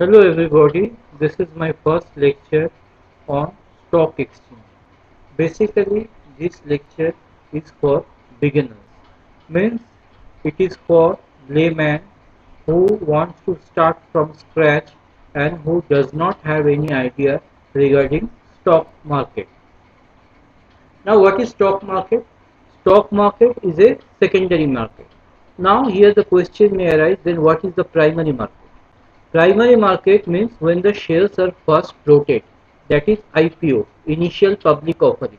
Hello everybody, this is my first lecture on stock exchange. Basically, this lecture is for beginners. Means it is for layman who wants to start from scratch and who does not have any idea regarding stock market. Now what is stock market? Stock market is a secondary market. Now here the question may arise, then what is the primary market? Primary market means when the shares are first floated, that is IPO, initial public offering.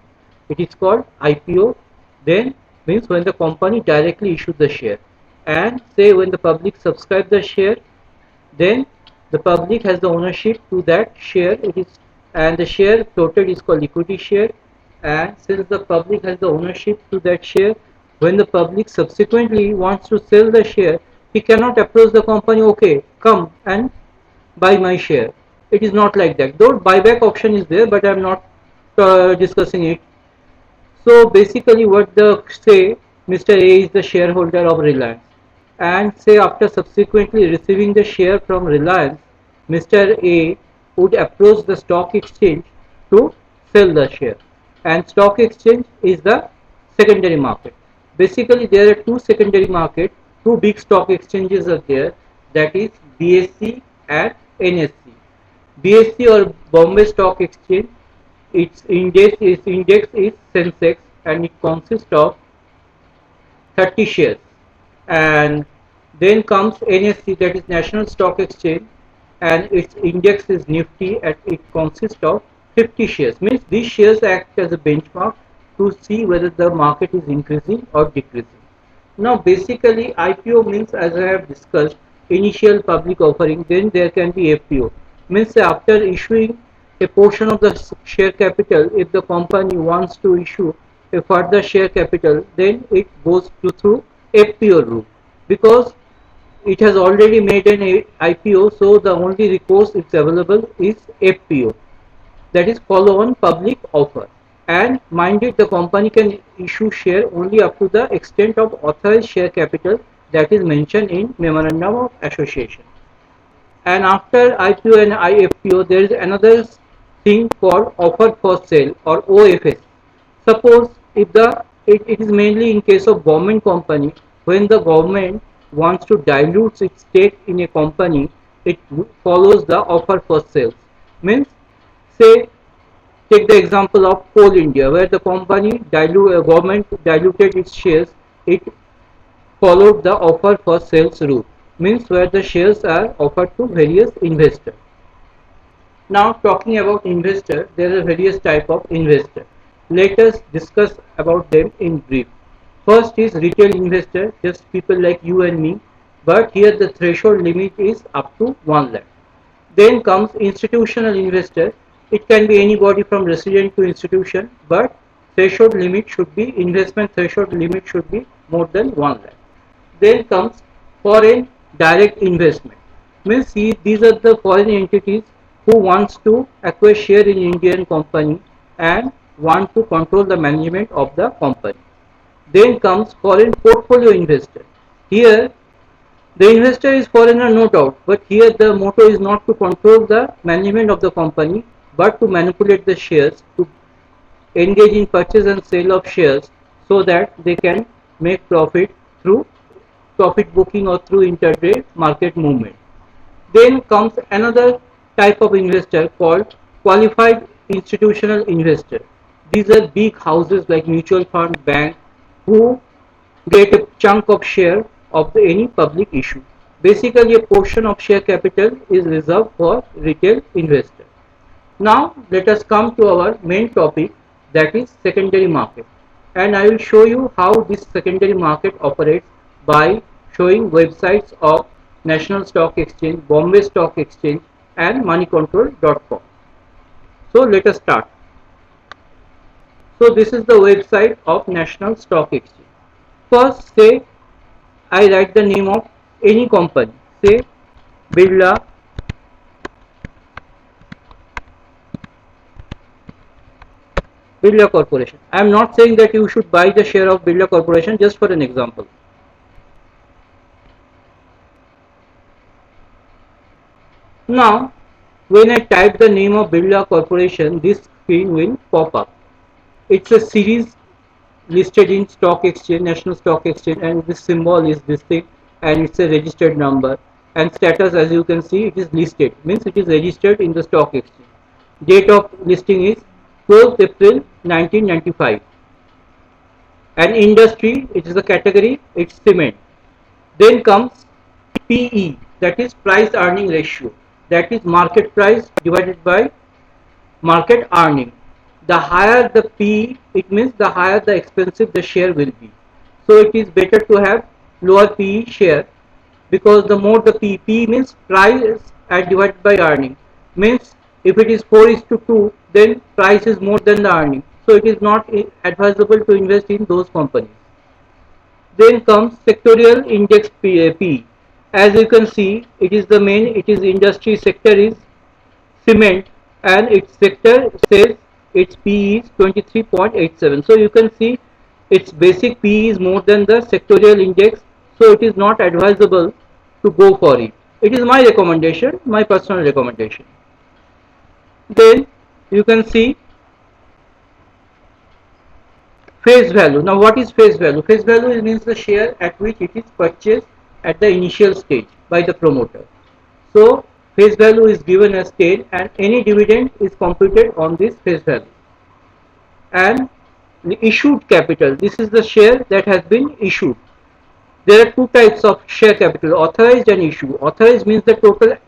It is called IPO. Then means when the company directly issues the share, and say when the public subscribe the share, then the public has the ownership to that share. It is, and the share floated is called equity share. And since the public has the ownership to that share, when the public subsequently wants to sell the share, he cannot approach the company, okay, come and buy my share. It is not like that. Though buyback option is there, but I am not discussing it. So basically what the say Mr. A is the shareholder of Reliance, and say after subsequently receiving the share from Reliance, Mr. A would approach the stock exchange to sell the share, and stock exchange is the secondary market. Basically there are two secondary market, two big stock exchanges are there, that is BSE and NSE. BSE or Bombay Stock Exchange, its index is Sensex and it consists of 30 shares. And then comes NSE, that is National Stock Exchange, and its index is Nifty and it consists of 50 shares. Means these shares act as a benchmark to see whether the market is increasing or decreasing. Now basically IPO means, as I have discussed, initial public offering. Then there can be FPO, means after issuing a portion of the share capital, if the company wants to issue a further share capital, then it goes through FPO route, because it has already made an IPO, so the only recourse it's available is FPO, that is follow on public offer. And mind it, the company can issue share only up to the extent of authorized share capital that is mentioned in memorandum of association. And after IPO and IFPO, there is another thing called offer for sale or OFS. Suppose if it is mainly in case of government company, when the government wants to dilute its stake in a company, it follows the offer for sales. Means, say, take the example of Coal India, where the government diluted its shares. It followed the offer for sales route, means where the shares are offered to various investors. Now talking about investor, there are various type of investor. Let us discuss about them in brief. First is retail investor, just people like you and me, but here the threshold limit is up to 1 lakh. Then comes institutional investor. It can be anybody from resident to institution, but threshold limit should be, investment threshold limit should be more than 1 lakh. Then comes foreign direct investment. Means these are the foreign entities who wants to acquire share in Indian company and want to control the management of the company. Then comes foreign portfolio investor. Here the investor is foreigner, no doubt, but here the motto is not to control the management of the company, but to manipulate the shares, to engage in purchase and sale of shares so that they can make profit through profit booking or through intraday market movement. Then comes another type of investor called qualified institutional investor. These are big houses like mutual fund, bank, who get a chunk of share of any public issue. Basically, a portion of share capital is reserved for retail investor. Now, let us come to our main topic, that is secondary market. And I will show you how this secondary market operates by showing websites of National Stock Exchange, Bombay Stock Exchange and moneycontrol.com. So, let us start. So, this is the website of National Stock Exchange. First, say I write the name of any company, say Birla Corporation. I am not saying that you should buy the share of Birla Corporation, just for an example. Now, when I type the name of Birla Corporation, this screen will pop up. It's a series listed in stock exchange, national stock exchange, and this symbol is this thing, and it's a registered number. And status, as you can see, it is listed, means it is registered in the stock exchange. Date of listing is 12th April 1995. And industry, it is a category, it's cement. Then comes PE, that is price earning ratio, that is market price divided by market earning. The higher the P, it means the higher the expensive the share will be. So it is better to have lower PE share, because the more the P means price and divided by earning. Means if it is 4 is to 2, then price is more than the earning. So it is not advisable to invest in those companies. Then comes sectorial index P. As you can see, it is the main, it is industry sector is cement, and its sector says its PE is 23.87. So you can see its basic PE is more than the sectorial index, so it is not advisable to go for it. It is my recommendation, my personal recommendation. Then you can see face value. Now what is face value? Face value means the share at which it is purchased at the initial stage by the promoter. So face value is given as 10 and any dividend is computed on this face value. And the issued capital, this is the share that has been issued. There are two types of share capital, authorized and issue. Authorized means the total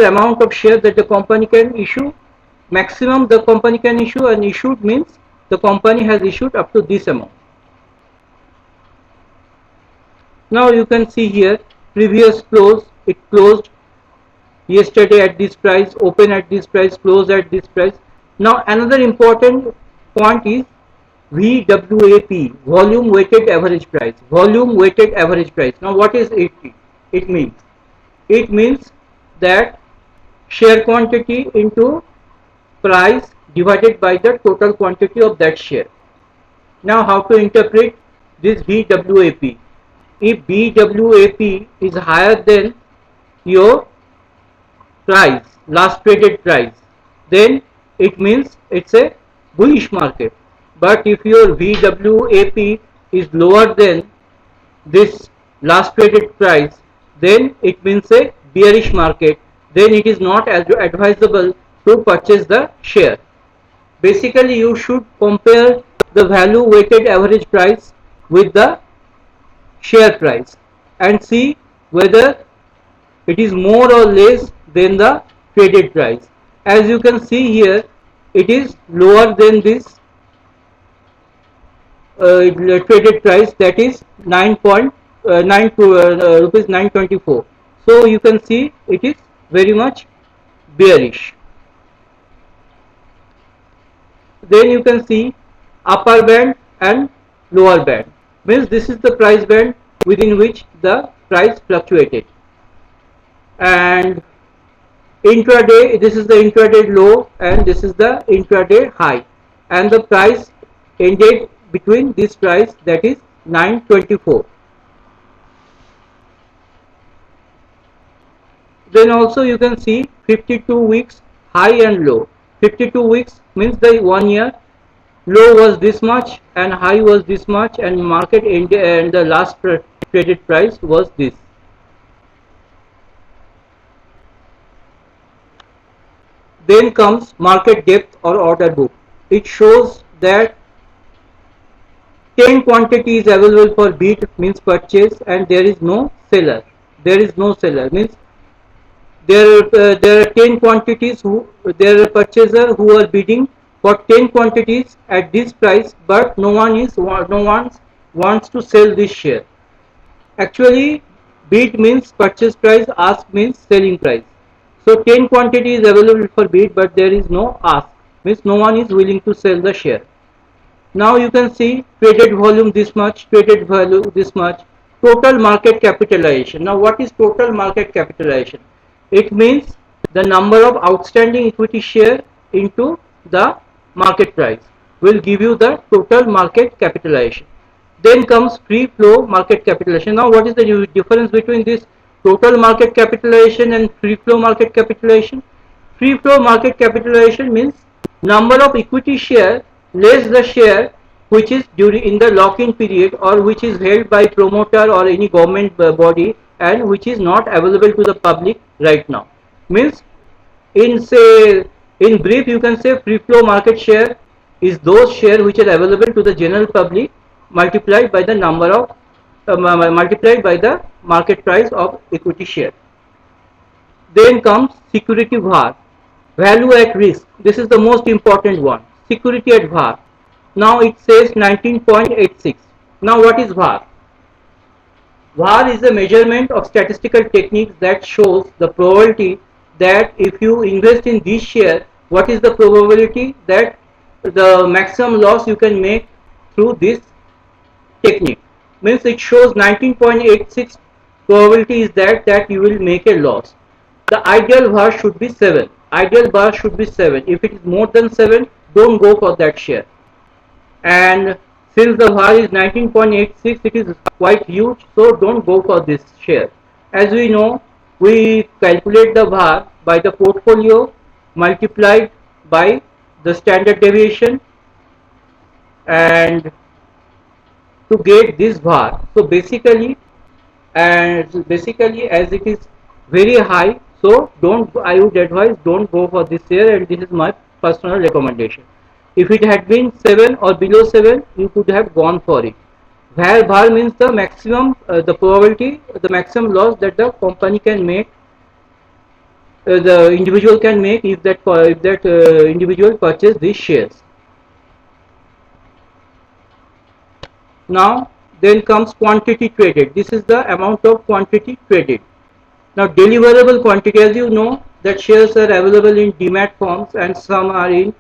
amount of share that the company can issue, maximum the company can issue, and issued means the company has issued up to this amount. Now you can see here previous close, it closed yesterday at this price, open at this price, close at this price. Now another important point is VWAP, volume weighted average price. Volume weighted average price. Now what is it? It means? It means that share quantity into price divided by the total quantity of that share. Now how to interpret this VWAP? If VWAP is higher than your price, last traded price, then it means it's a bullish market. But if your VWAP is lower than this last traded price, then it means a bearish market. Then it is not advisable to purchase the share. Basically, you should compare the value weighted average price with the share price and see whether it is more or less than the traded price. As you can see here, it is lower than this traded price, that is 9.9 rupees 924. So you can see it is very much bearish. Then you can see upper band and lower band, means this is the price band within which the price fluctuated. And intraday, this is the intraday low and this is the intraday high, and the price ended between this price, that is 924. Then also you can see 52 weeks high and low. 52 weeks means the 1 year, low was this much and high was this much, and market ended and the last traded price was this. Then comes market depth or order book. It shows that 10 quantity is available for bid, means purchase, and there is no seller. There is no seller means there are 10 quantities who there are purchaser who are bidding for 10 quantities at this price, but no one wants to sell this share. Actually, bid means purchase price, ask means selling price. So 10 quantity is available for bid, but there is no ask, means no one is willing to sell the share. Now you can see traded volume this much, traded value this much, total market capitalization. Now what is total market capitalization? It means the number of outstanding equity share into the market price will give you the total market capitalization. Then comes free flow market capitalization. Now what is the difference between this total market capitalization and free flow market capitalization. Free flow market capitalization means number of equity share less the share which is during in the lock-in period or which is held by promoter or any government body and which is not available to the public right now. Means in brief you can say free flow market share is those share which are available to the general public multiplied by the number of multiplied by the market price of equity share. Then comes security VAR, value at risk. This is the most important one. Security at VAR. Now it says 19.86. Now what is VAR? VAR is a measurement of statistical techniques that shows the probability that if you invest in this share, what is the probability that the maximum loss you can make through this technique. Means it shows 19.86 probability is that you will make a loss. The ideal bar should be 7. Ideal bar should be 7. If it is more than 7, don't go for that share. And since the VAR is 19.86, it is quite huge, so don't go for this share. As we know, we calculate the VAR by the portfolio multiplied by the standard deviation and to get this VAR. So basically as it is very high, so I would advise don't go for this share, and this is my personal recommendation. If it had been 7 or below 7, you could have gone for it. Where VAR means the maximum, the probability, the maximum loss that the company can make, the individual can make if that individual purchase these shares. Now then comes quantity traded. This is the amount of quantity traded. Now deliverable quantity, as you know that shares are available in demat forms and some are in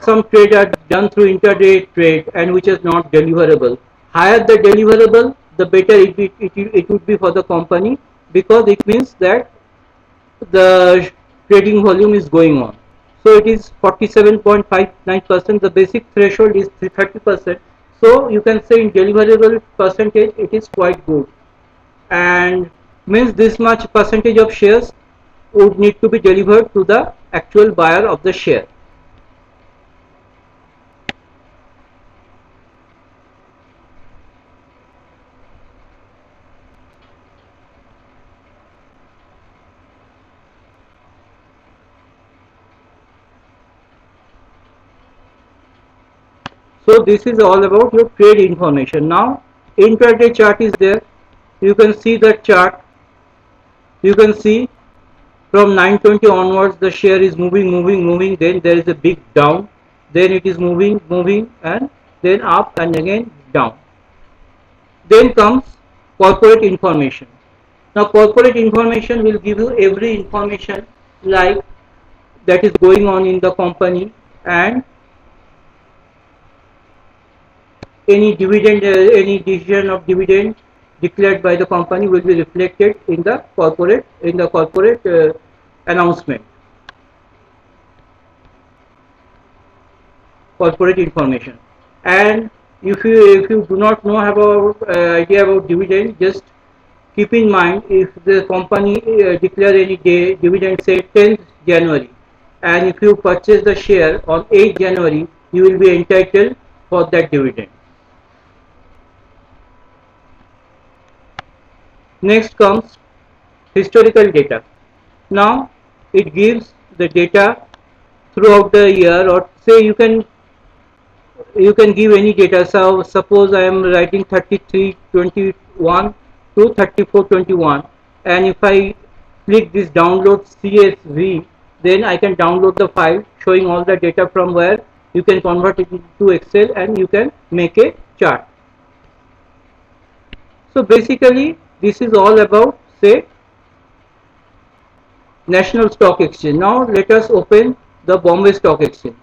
some trade are done through intraday trade and which is not deliverable. Higher the deliverable, the better it would be for the company, because it means that the trading volume is going on. So it is 47.59%. The basic threshold is 30%. So you can say in deliverable percentage it is quite good, and means this much percentage of shares would need to be delivered to the actual buyer of the share. So this is all about your trade information. Now intraday chart is there. You can see the chart. You can see from 920 onwards the share is moving, then there is a big down, then it is moving and then up and again down. Then comes corporate information. Now corporate information will give you every information like that is going on in the company, and any dividend, any decision of dividend declared by the company will be reflected in the corporate announcement, corporate information. And if you do not know about idea about dividend, just keep in mind if the company declare any day dividend, say 10th January, and if you purchase the share on 8th January, you will be entitled for that dividend. Next comes historical data. Now it gives the data throughout the year, or say you can give any data. So suppose I am writing 3321 to 3421, and if I click this download CSV, then I can download the file showing all the data from where you can convert it into Excel and you can make a chart. So basically this is all about, say, National Stock Exchange. Now let us open the Bombay Stock Exchange.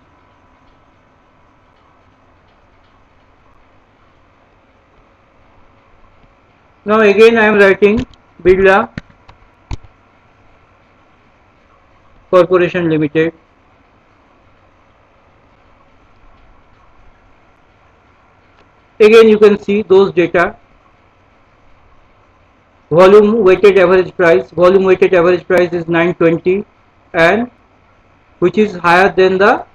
Now again I am writing Birla Corporation Limited. Again you can see those data volume weighted average price is 920, and which is higher than the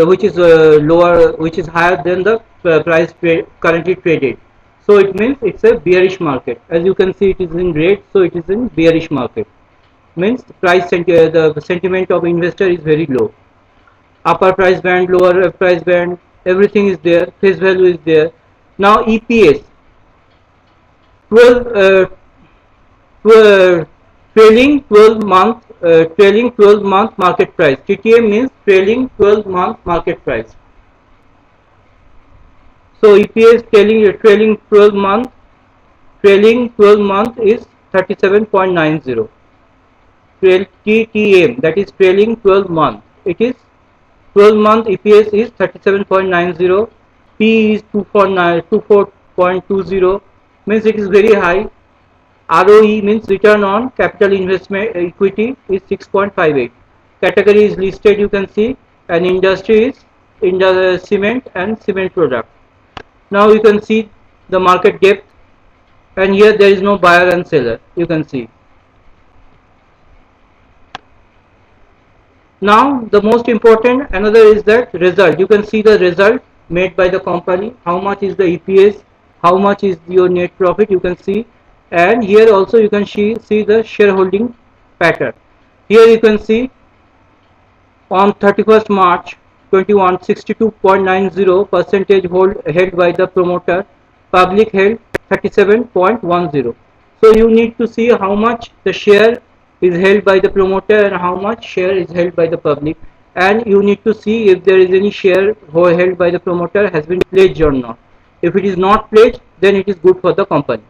which is lower which is higher than the price currently traded. So it means it's a bearish market. As you can see, it is in red, so it is in bearish market. Means the sentiment of investor is very low. Upper price band, lower price band, everything is there, face value is there. Now EPS 12 trailing 12 month market price. TTM means trailing 12 month market price. So EPS trailing 12 month is 37.90. TTM, that is trailing 12 month. It is 12 month EPS is 37.90. P is 24.20, means it is very high. ROE means return on capital investment equity is 6.58. Category is listed, you can see, and industry is in the cement and cement product. Now you can see the market depth, and here there is no buyer and seller, you can see. Now the most important another is that result. You can see the result made by the company, how much is the EPS, how much is your net profit, you can see. And here also you can see the shareholding pattern. Here you can see on 31st March 21, 62.90 percentage held by the promoter, public held 37.10. So you need to see how much the share is held by the promoter and how much share is held by the public, and you need to see if there is any share held by the promoter has been pledged or not. If it is not pledged, then it is good for the company.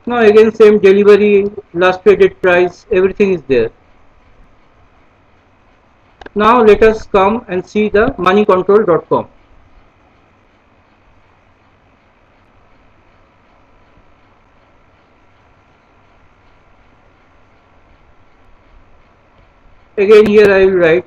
Now again same delivery, last traded price, everything is there. Now let us come and see the moneycontrol.com. Again here I will write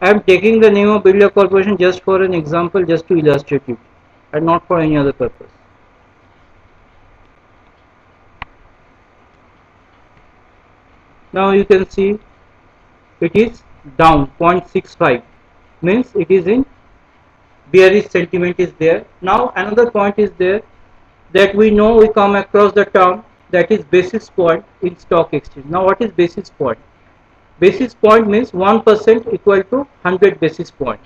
I am taking the name of Birla Corporation just for an example, just to illustrate it, and not for any other purpose. Now you can see it is down 0.65, means it is in bearish sentiment is there. Now another point is there that we know, we come across the term that is basis point in stock exchange. Now what is basis point? Basis point means 1% equal to 100 basis point.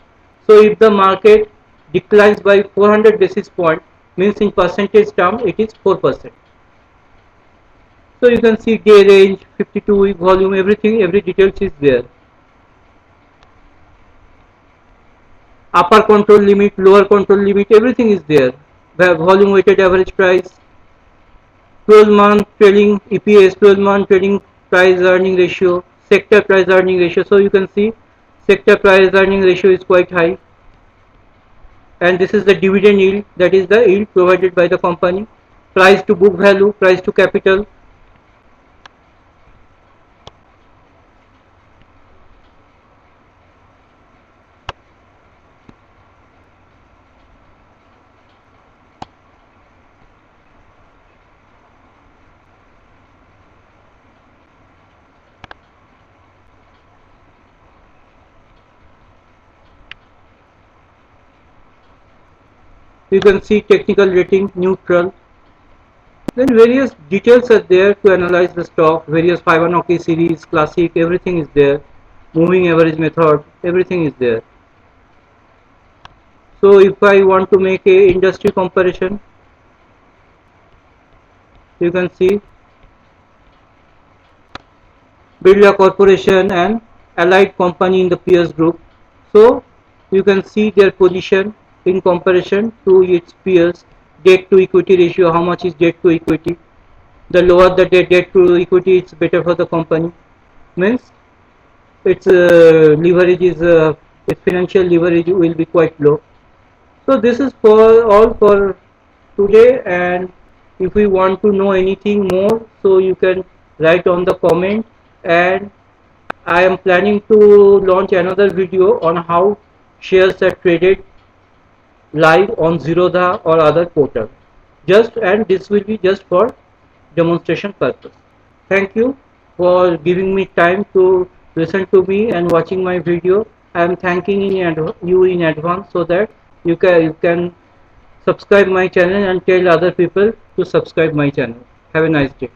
So if the market declines by 400 basis point, means in percentage term it is 4%. So you can see day range, 52-week volume, everything, every details is there. Upper control limit, lower control limit, everything is there. The volume weighted average price, 12-month trailing EPS, 12-month trailing price earning ratio, sector price earning ratio. So you can see sector price earning ratio is quite high, and this is the dividend yield, that is the yield provided by the company. Price to book value, price to capital. You can see technical rating, neutral. Then various details are there to analyze the stock, various Fibonacci series, classic, everything is there. Moving average method, everything is there. So if I want to make a industry comparison, you can see Birla Corporation and allied company in the peers group. So you can see their position in comparison to its peers. Debt to equity ratio, how much is debt to equity? The lower the debt to equity, it's better for the company. Means its leverage is its financial leverage will be quite low. So this is for all for today, and if we want to know anything more, so you can write on the comment, and I am planning to launch another video on how shares are traded live on Zerodha or other portal. And this will be just for demonstration purpose. Thank you for giving me time to listen to me and watching my video. I am thanking you in advance so that you can subscribe my channel and tell other people to subscribe my channel. Have a nice day.